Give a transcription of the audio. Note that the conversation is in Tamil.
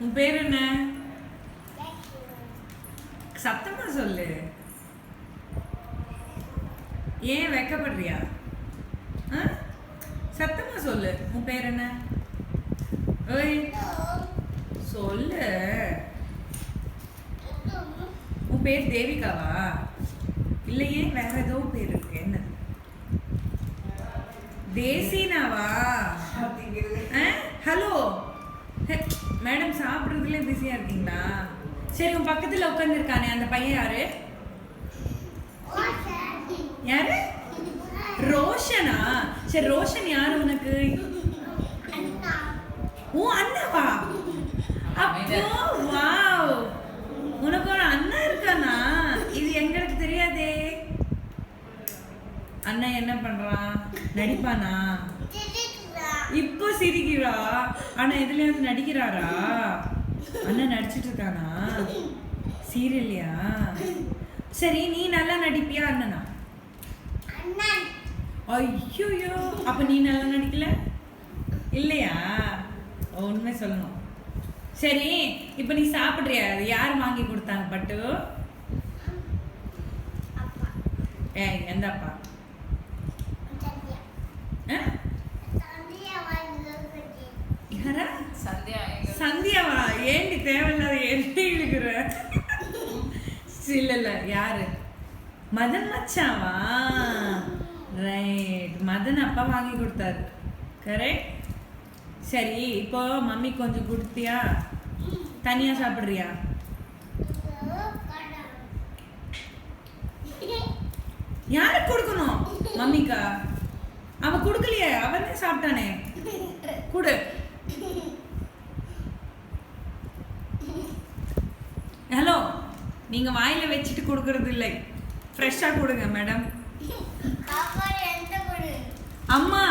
உன் பேர் என்ன? சத்தமா சொல்லு. ஏன் வெக்கப்படுறியா? சத்தமா சொல்லு. உன் பேர் என்ன? ஓய் சொல்லு. உன் பேர் தேவிகாவா? இல்லையே, வேற ஏதோ பேர் இருக்கு. என்ன? தேசினாவா? ஹலோ மேடம், சாப்பிட்றதுல பிஸியா இருக்கீங்களா? சரி, உன் பக்கத்துல உட்காந்துருக்கானே அந்த பையன் யாரு? யாரு? ரோஷனா? சரி, ரோஷன் யாரு உனக்கு? ஓ, அண்ணாவா? அப்போ வாவ், உனக்கு ஒரு அண்ணா இருக்கானா? இது எங்களுக்கு தெரியாதே. அண்ணன் என்ன பண்றான்? நடிப்பானா? இப்போ சிரிக்கிறா. ஆனா எதுலயாவது நடிக்கிறாரா? அண்ணன் நடிச்சிட்டு இருக்கானா? சீரியல்லையா? சரி, நீ நல்லா நடிப்பியா அண்ணனா? ஐயோ, அப்ப நீ நல்லா நடிக்கல இல்லையா? உண்மை சொல்லணும். சரி, இப்ப நீ சாப்பிடுறியா? யார் வாங்கி கொடுத்தாங்க பட்டு? ஏய், எந்த அப்பா? சந்தியாவா? ஏண்டி தேவையில்லாத என்ன இழுக்கிற? இல்ல யாரு? மதன் மச்சாவா? ரைட், மதன் அப்பா வாங்கி கொடுத்தாரு. கரெக்ட். சரி, இப்போ மம்மி கொஞ்சம் கொடுத்தியா? தனியா சாப்பிடுறியா? யாருக்கு கொடுக்கணும்? மம்மிக்கா? அவ கொடுக்கலையே, அவனே சாப்பிட்டானே. கொடு. ஹலோ, நீங்க வாயில வச்சுட்டு கொடுக்கறது இல்லை, ஃப்ரெஷ்ஷா கொடுங்க மேடம். அம்மா